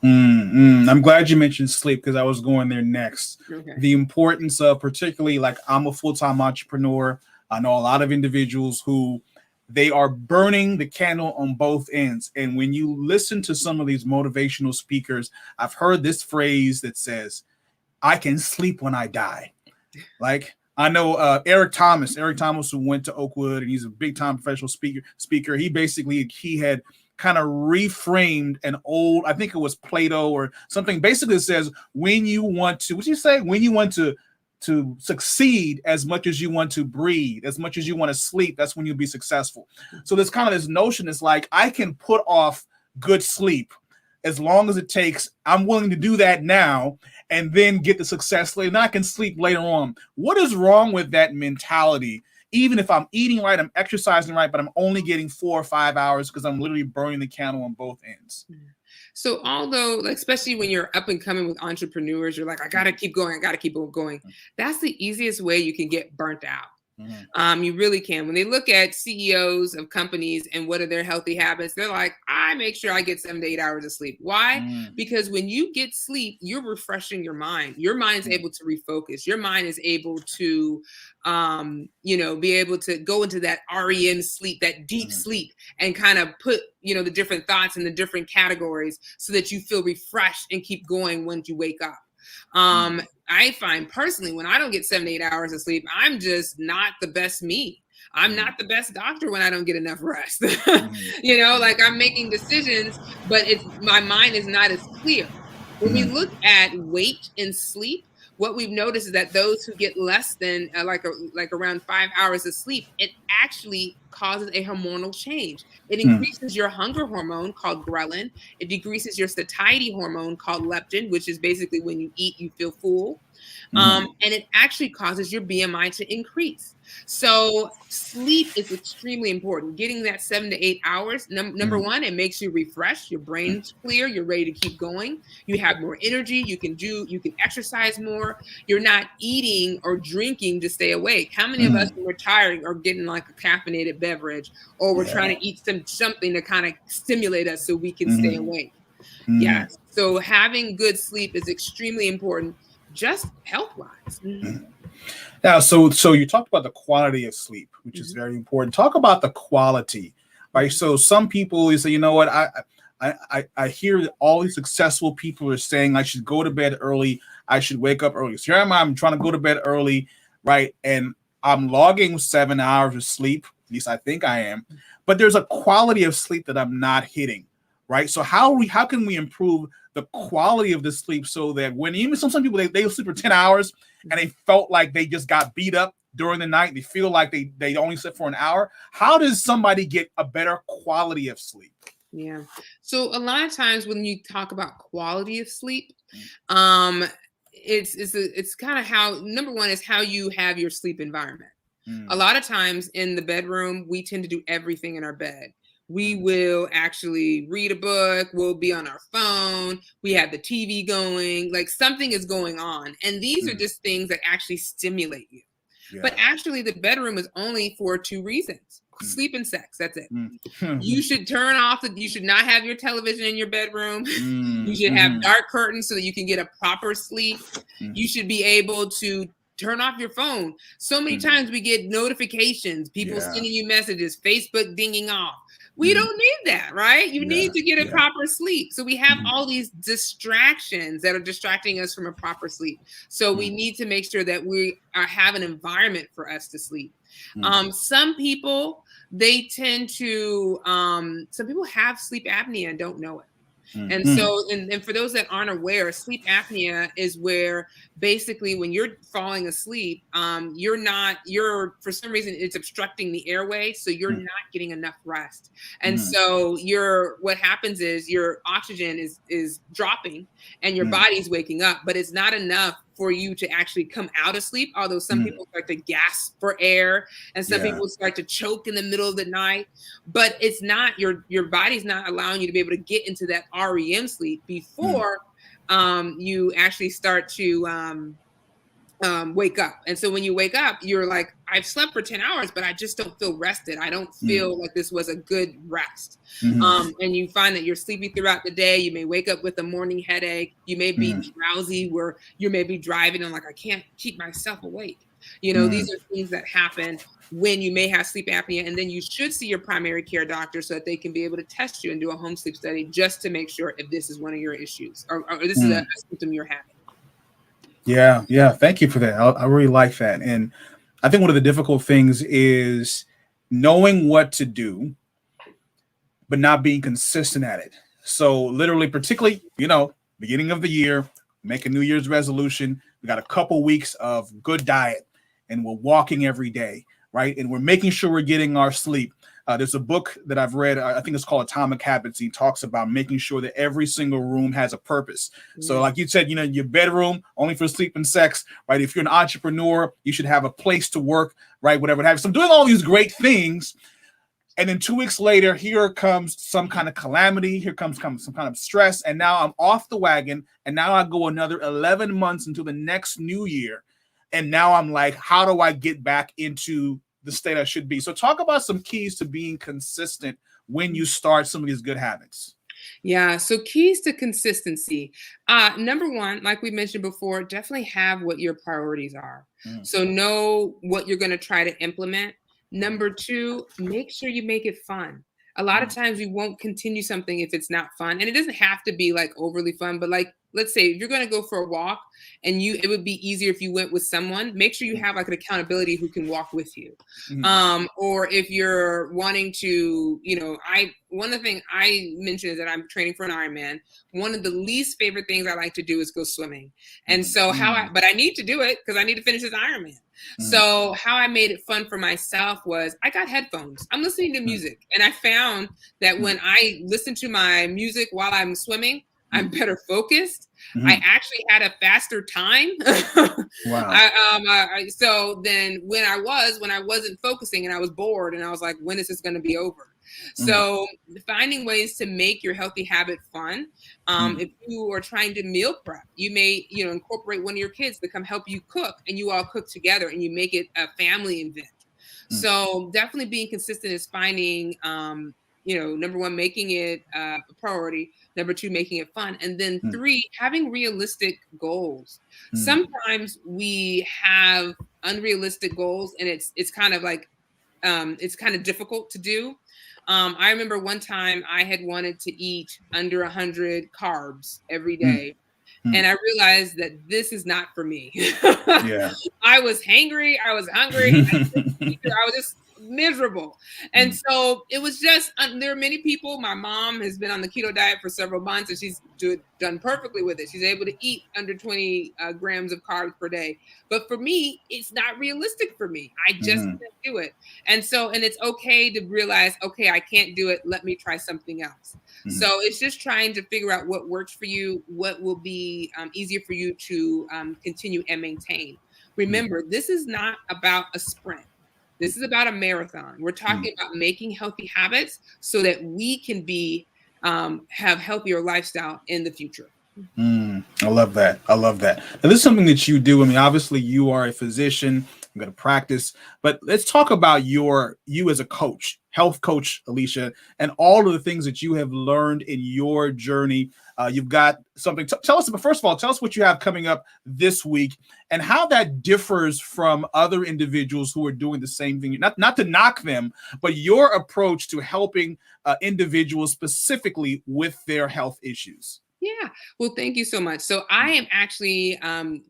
I'm glad you mentioned sleep, because I was going there next. Okay. The importance of, particularly, like, I'm a full-time entrepreneur. I know a lot of individuals who they are burning the candle on both ends. And when you listen to some of these motivational speakers, I've heard this phrase that says, I can sleep when I die. Like, I know Eric Thomas, who went to Oakwood, and he's a big time professional speaker. He had kind of reframed an old, I think it was Plato or something. Basically, it says, when you want to, what'd you say? When you want to succeed as much as you want to breathe, as much as you want to sleep, that's when you'll be successful. So there's kind of this notion, it's like, I can put off good sleep as long as it takes, I'm willing to do that now and then get the success later. And I can sleep later on. What is wrong with that mentality? Even if I'm eating right, I'm exercising right, but I'm only getting 4 or 5 hours because I'm literally burning the candle on both ends. So although, like, especially when you're up and coming with entrepreneurs, you're like, I gotta keep going, I gotta keep going. That's the easiest way you can get burnt out. You really can. When they look at CEOs of companies and what are their healthy habits, they're like, I make sure I get 7 to 8 hours of sleep. Why? Because when you get sleep, you're refreshing your mind. Your mind's able to refocus. Your mind is able to, be able to go into that REM sleep, that deep sleep, and kind of put, the different thoughts in the different categories so that you feel refreshed and keep going once you wake up. I find personally, when I don't get 7 to 8 hours of sleep, I'm just not the best me. I'm not the best doctor when I don't get enough rest. Like, I'm making decisions, but my mind is not as clear. When we look at weight and sleep, what we've noticed is that those who get less than around 5 hours of sleep, it actually causes a hormonal change. It increases your hunger hormone called ghrelin. It decreases your satiety hormone called leptin, which is basically when you eat, you feel full. And it actually causes your BMI to increase. So sleep is extremely important. Getting that 7 to 8 hours, number one, it makes you refreshed. Your brain's clear. You're ready to keep going. You have more energy. You can exercise more. You're not eating or drinking to stay awake. How many of us, when we're tired, are getting like a caffeinated beverage, or we're trying to eat something to kind of stimulate us so we can stay awake? Yes. So having good sleep is extremely important, just health-wise. Now, so you talked about the quality of sleep, which is very important. Talk about the quality, right? So some people, you say, you know what, I hear that all these successful people are saying I should go to bed early, I should wake up early. So here I'm trying to go to bed early, right? And I'm logging 7 hours of sleep, at least I think I am, but there's a quality of sleep that I'm not hitting, right? So how can we improve the quality of the sleep so that when even some people, they sleep for 10 hours and they felt like they just got beat up during the night, they feel like they only slept for an hour. How does somebody get a better quality of sleep? Yeah. So a lot of times when you talk about quality of sleep, it's kind of how, number one is how you have your sleep environment. A lot of times in the bedroom, we tend to do everything in our bed. We will actually read a book. We'll be on our phone. We have the TV going, like something is going on. And these are just things that actually stimulate you. Yeah. But actually the bedroom is only for 2 reasons: sleep and sex. That's it. You should you should not have your television in your bedroom. You should have dark curtains so that you can get a proper sleep. You should be able to turn off your phone. So many times we get notifications, people sending you messages, Facebook dinging off. We don't need that, right? You need to get a proper sleep. So we have all these distractions that are distracting us from a proper sleep. So we need to make sure that we have an environment for us to sleep. Some people, they tend to, some people have sleep apnea and don't know it. And so, and for those that aren't aware, sleep apnea is where basically when you're falling asleep, for some reason, it's obstructing the airway. So you're not getting enough rest. And so what happens is your oxygen is dropping and your body's waking up, but it's not enough for you to actually come out of sleep. Although some people start to gasp for air and some people start to choke in the middle of the night, but it's not, your body's not allowing you to be able to get into that REM sleep before you actually start to wake up. And so when you wake up, you're like, I've slept for 10 hours, but I just don't feel rested. I don't feel like this was a good rest. And you find that you're sleepy throughout the day. You may wake up with a morning headache. You may be drowsy, where you may be driving and like, I can't keep myself awake. These are things that happen when you may have sleep apnea. And then you should see your primary care doctor so that they can be able to test you and do a home sleep study just to make sure if this is one of your issues or this is a symptom you're having. Yeah. Thank you for that. I really like that. And I think one of the difficult things is knowing what to do, but not being consistent at it. So literally, particularly, beginning of the year, make a New Year's resolution. We got a couple weeks of good diet and we're walking every day, right? And we're making sure we're getting our sleep. There's a book that I've read. I think it's called Atomic Habits. He talks about making sure that every single room has a purpose. So like you said, your bedroom only for sleep and sex, right? If you're an entrepreneur, you should have a place to work, right? Whatever it happens. So I'm doing all these great things. And then 2 weeks later, here comes some kind of calamity. Here comes some kind of stress. And now I'm off the wagon. And now I go another 11 months into the next new year. And now I'm like, how do I get back into the state I should be? So talk about some keys to being consistent when you start some of these good habits. Yeah. So keys to consistency. Number one, like we mentioned before, definitely have what your priorities are. So know what you're going to try to implement. Number two, make sure you make it fun. A lot of times we won't continue something if it's not fun. And it doesn't have to be like overly fun, but like, let's say if you're going to go for a walk and it would be easier if you went with someone, make sure you have like an accountability who can walk with you. Or if you're wanting to, one of the things I mentioned is that I'm training for an Ironman. One of the least favorite things I like to do is go swimming. And so but I need to do it because I need to finish this Ironman. So how I made it fun for myself was I got headphones. I'm listening to music. And I found that when I listen to my music while I'm swimming, I'm better focused. I actually had a faster time. Wow. So then when I wasn't focusing and I was bored and I was like, when is this going to be over? So finding ways to make your healthy habit fun. If you are trying to meal prep, you may, incorporate one of your kids to come help you cook and you all cook together and you make it a family event. So definitely being consistent is finding, number one, making it a priority. Number two, making it fun. And then three, having realistic goals. Sometimes we have unrealistic goals and it's kind of like, it's kind of difficult to do. I remember one time I had wanted to eat under 100 carbs every day. And I realized that this is not for me. I was hangry. I was hungry. I was just miserable. And so it was just, there are many people. My mom has been on the keto diet for several months and she's done perfectly with it. She's able to eat under 20 grams of carbs per day. But for me, it's not realistic for me. I just can't do it. And it's okay to realize, okay, I can't do it. Let me try something else. So it's just trying to figure out what works for you, what will be easier for you to continue and maintain. Remember, this is not about a sprint. This is about a marathon. We're talking about making healthy habits so that we can have healthier lifestyle in the future. I love that. Now, this is something that you do. I mean, obviously you are a physician, I'm going to practice, but let's talk about you as a coach, health coach, Alicia, and all of the things that you have learned in your journey. You've got something. Tell us, but first of all, tell us what you have coming up this week and how that differs from other individuals who are doing the same thing. Not to knock them, but your approach to helping individuals specifically with their health issues. Yeah. Well, thank you so much. So I am actually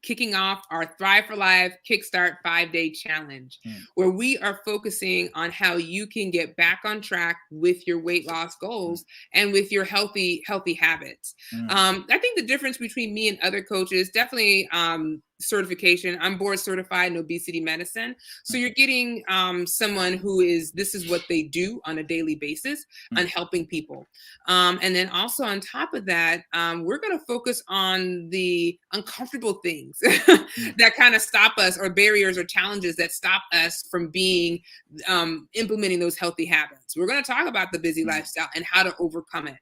kicking off our Thrive for Life Kickstart 5-day challenge, where we are focusing on how you can get back on track with your weight loss goals and with your healthy habits. I think the difference between me and other coaches, definitely certification. I'm board certified in obesity medicine. So you're getting someone this is what they do on a daily basis on helping people. And then also on top of that, we're going to focus on the uncomfortable things that kind of stop us, or barriers or challenges that stop us from implementing those healthy habits. We're going to talk about the busy lifestyle and how to overcome it.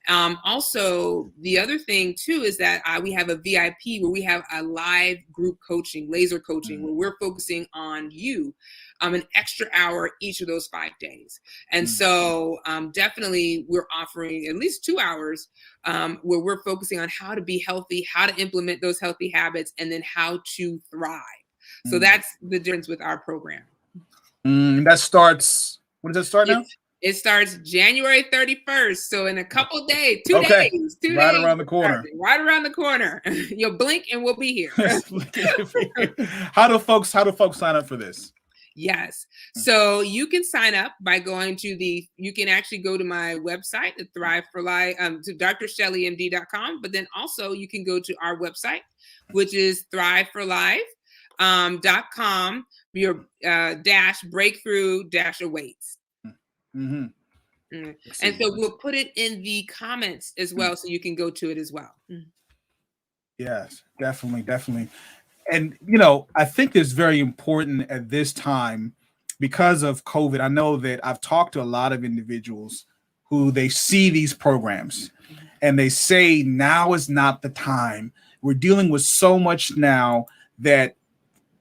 Also, the other thing too is that we have a VIP where we have a live group coaching, laser coaching, where we're focusing on you an extra hour each of those 5 days. And so definitely we're offering at least 2 hours where we're focusing on how to be healthy, how to implement those healthy habits, and then how to thrive. So that's the difference with our program. That starts, when does it start now? It starts January 31st. So in a couple of days, 2 days. Right around the corner. Right around the corner. You'll blink and we'll be here. How do folks sign up for this? Yes. So you can sign up by going to you can actually go to my website at Thrive for Life, to drshellyMD.com. But then also you can go to our website, which is thriveforlife.com, your breakthrough awaits. Mm-hmm. And Excellent. so we'll put it in the comments as well, so you can go to it as well. Yes, definitely, definitely. And I think it's very important at this time because of COVID. I know that I've talked to a lot of individuals who they see these programs and they say now is not the time. We're dealing with so much now that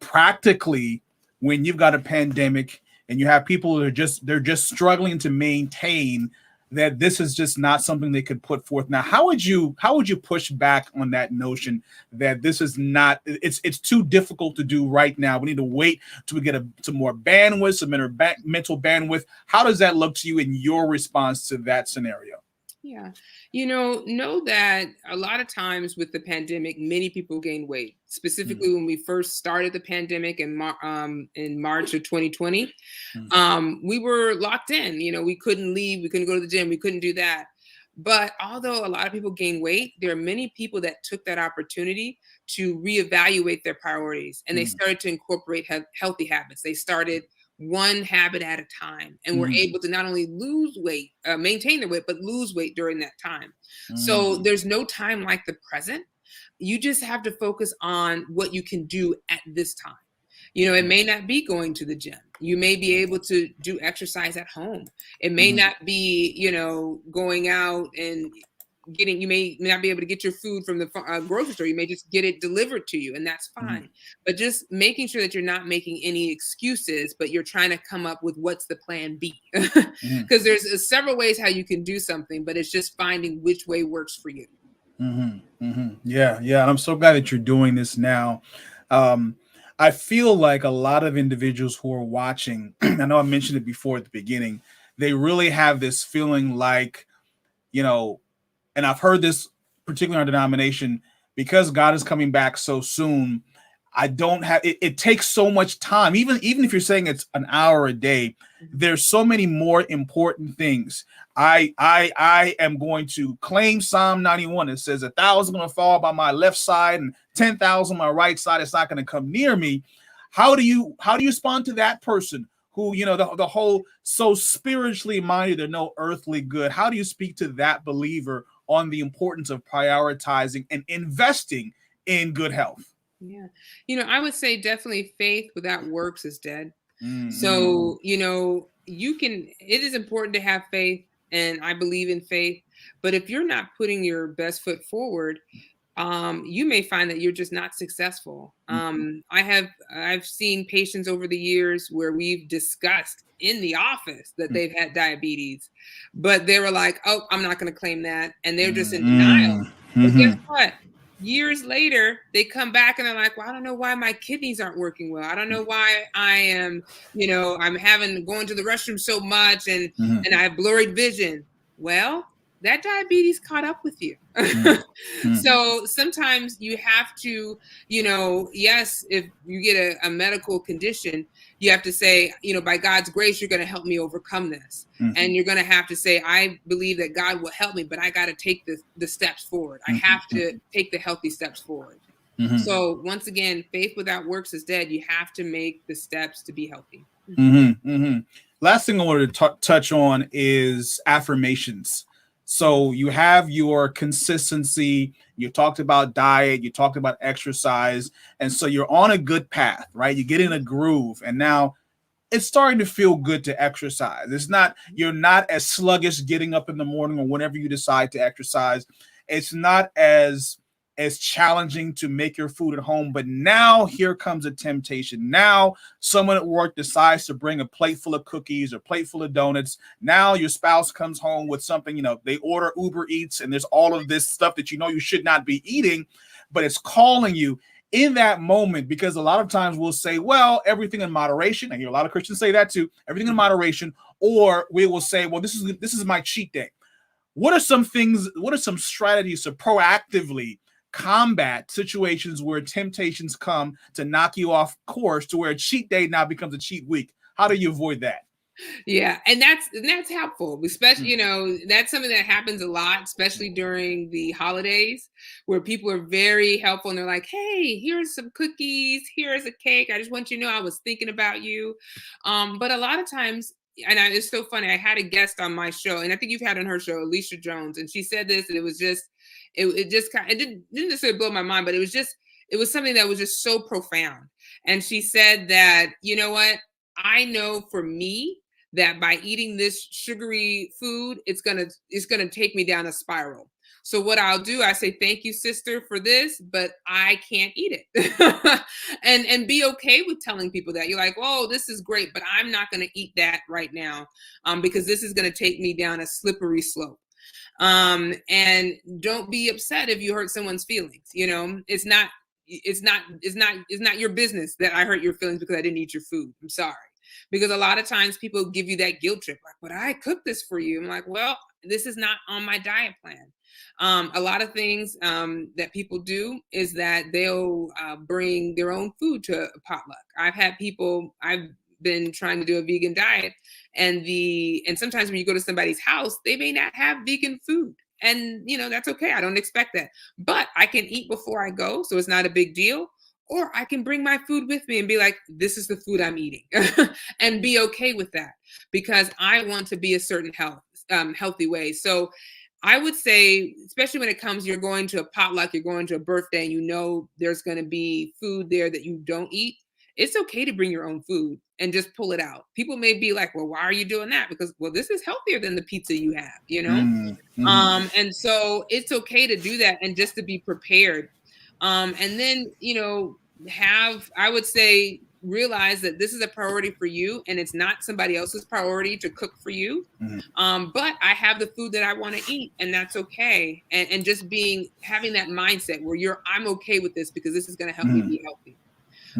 practically when you've got a pandemic and you have people that they're just struggling to maintain, that this is just not something they could put forth. Now how would you push back on that notion that this is not, it's too difficult to do right now? We need to wait till we get some more bandwidth, some mental bandwidth. How does that look to you in your response to that scenario? Yeah. Know that a lot of times with the pandemic, many people gain weight. Mm, Specifically, when we first started the pandemic in March of 2020, mm, we were locked in. We couldn't leave, we couldn't go to the gym, we couldn't do that. But although a lot of people gain weight, there are many people that took that opportunity to reevaluate their priorities, and they mm, started to incorporate healthy habits. They started one habit at a time and were mm, able to not only lose weight, maintain their weight, but lose weight during that time. So mm, there's no time like the present. You just have to focus on what you can do at this time. It mm, may not be going to the gym. You may be able to do exercise at home. It may mm, not be, going out and you may not be able to get your food from the grocery store. You may just get it delivered to you, and that's mm, fine. But just making sure that you're not making any excuses, but you're trying to come up with what's the plan B. mm, Because there's several ways how you can do something, but it's just finding which way works for you. Yeah, yeah. And I'm so glad that you're doing this now. Um, I feel like a lot of individuals who are watching, I know I mentioned it before at the beginning, they really have this feeling like, you know, and I've heard this particularly in our denomination, because God is coming back so soon. I don't have it. It takes so much time. Even if you're saying it's an hour a day, Mhm. there's so many more important things. I am going to claim Psalm 91. It says 1,000 going to fall by my left side and 10,000 my right side. It's not going to come near me. How do you respond to that person who, the whole so spiritually minded, they're no earthly good? How do you speak to that believer on the importance of prioritizing and investing in good health? Yeah. I would say definitely faith without works is dead. Mm-hmm. So, it is important to have faith, and I believe in faith. But if you're not putting your best foot forward, you may find that you're just not successful. I've seen patients over the years where we've discussed in the office that they've had diabetes, but they were like, "Oh, I'm not going to claim that," and they're just in denial. But guess Mm-hmm. what? Years later, they come back and they're like, "Well, I don't know why my kidneys aren't working well. I don't know why I am, I'm having going to the restroom so much, and Mm-hmm. I have blurred vision." Well, that diabetes caught up with you. Mm-hmm. So sometimes you have to, yes, if you get a medical condition, you have to say, by God's grace, you're going to help me overcome this. Mm-hmm. And you're going to have to say, I believe that God will help me, but I got to take the steps forward. I have to take the healthy steps forward. Mm-hmm. So once again, faith without works is dead. You have to make the steps to be healthy. Mm-hmm. Mm-hmm. Last thing I wanted to touch on is affirmations. So you have your consistency. You talked about diet. You talked about exercise, and so you're on a good path, right? You get in a groove, and now it's starting to feel good to exercise. You're not as sluggish getting up in the morning or whenever you decide to exercise. It's not as challenging to make your food at home. But now here comes a temptation. Now someone at work decides to bring a plate full of cookies or plate full of donuts. Now your spouse comes home with something, they order Uber Eats and there's all of this stuff that you should not be eating, but it's calling you in that moment, because a lot of times we'll say, well, everything in moderation. I hear a lot of Christians say that too, everything in moderation, or we will say, well, this is my cheat day. What are some strategies to proactively combat situations where temptations come to knock you off course to where a cheat day now becomes a cheat week? How do you avoid that? Yeah, and that's helpful, especially Mm, that's something that happens a lot, especially during the holidays, where people are very helpful and they're like, "Hey, here's some cookies, here's a cake. I just want you to know I was thinking about you." But a lot of times, it's so funny. I had a guest on my show, and I think you've had on her show, Alicia Jones, and she said this, and it was just, it just kind, it didn't necessarily blow my mind, but it was something that was just so profound. And she said that, you know what, I know for me that by eating this sugary food, it's gonna take me down a spiral. So what I'll do, I say, thank you, sister, for this, but I can't eat it. and be okay with telling people that. You're like, oh, this is great, but I'm not going to eat that right now, because this is going to take me down a slippery slope. And don't be upset if you hurt someone's feelings. You know, it's not your business that I hurt your feelings because I didn't eat your food. I'm sorry. Because a lot of times people give you that guilt trip, like, but I cooked this for you. I'm like, well, this is not on my diet plan. A lot of things that people do is that they'll bring their own food to a potluck. I've been trying to do a vegan diet, and sometimes when you go to somebody's house, they may not have vegan food. And, you know, that's okay. I don't expect that. But I can eat before I go, so it's not a big deal. Or I can bring my food with me and be like, this is the food I'm eating, and be okay with that, because I want to be a certain healthy way. So I would say, especially when it comes, you're going to a potluck, you're going to a birthday, and you know there's going to be food there that you don't eat. It's okay to bring your own food and just pull it out. People may be like, well, why are you doing that? Because, well, this is healthier than the pizza you have, you know? And so it's okay to do that and just to be prepared. And then, you know, I would say, realize that this is a priority for you and it's not somebody else's priority to cook for you. But I have the food that I want to eat, and that's okay. And just having that mindset where I'm okay with this because this is going to help me be healthy.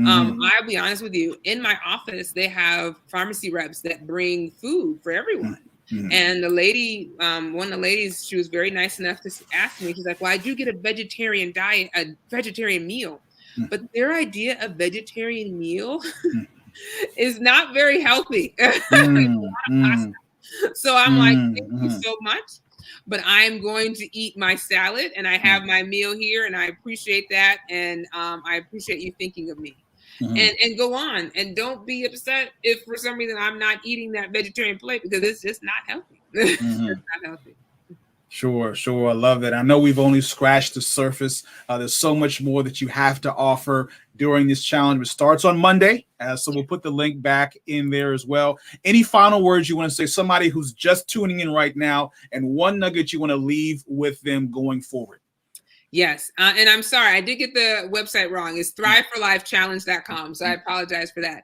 I'll be honest with you, in my office, they have pharmacy reps that bring food for everyone. And the lady, one of the ladies, she was very nice enough to ask me, she's like, well, I do get a vegetarian diet, a vegetarian meal. But their idea of vegetarian meal is not very healthy. So I'm like, thank you so much, but I'm going to eat my salad, and I have my meal here, and I appreciate that. And I appreciate you thinking of me. And go on, and don't be upset if for some reason I'm not eating that vegetarian plate, because it's just not healthy. It's not healthy. Sure. I love that. I know we've only scratched the surface. There's so much more that you have to offer during this challenge, which starts on Monday. So we'll put the link back in there as well. Any final words you want to say? Somebody who's just tuning in right now, and one nugget you want to leave with them going forward. Yes. And I'm sorry, I did get the website wrong. It's thriveforlifechallenge.com. So I apologize for that.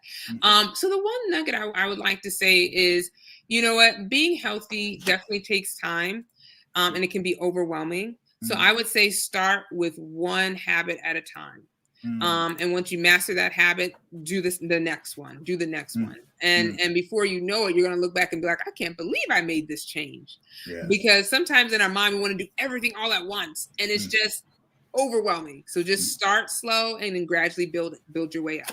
So the one nugget I would like to say is, you know what, being healthy definitely takes time. And it can be overwhelming. So I would say start with one habit at a time. And once you master that habit, do the next one. And before you know it, you're going to look back and be like, I can't believe I made this change. Because sometimes in our mind, we want to do everything all at once, and it's just overwhelming. So just start slow and then gradually build your way up.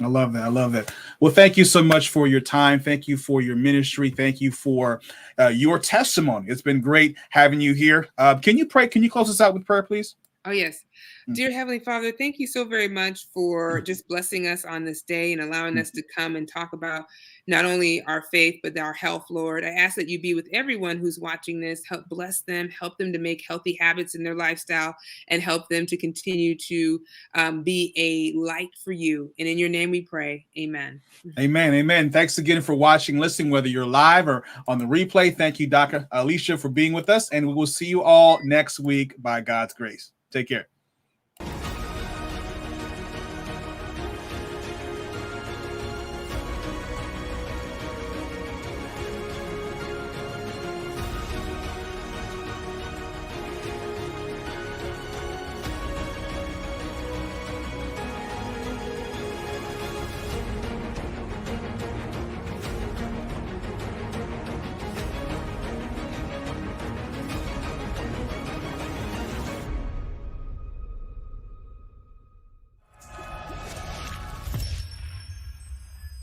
I love that. Well, thank you so much for your time. Thank you for your ministry. Thank you for your testimony. It's been great having you here. Can you pray? Can you close us out with prayer, please? Oh, yes. Dear Heavenly Father, thank you so very much for just blessing us on this day and allowing us to come and talk about not only our faith, but our health, Lord. I ask that you be with everyone who's watching this. Help bless them, help them to make healthy habits in their lifestyle, and help them to continue to be a light for you. And in your name we pray. Amen. Amen. Thanks again for watching, listening, whether you're live or on the replay. Thank you, Dr. Alicia, for being with us. And we will see you all next week by God's grace. Take care.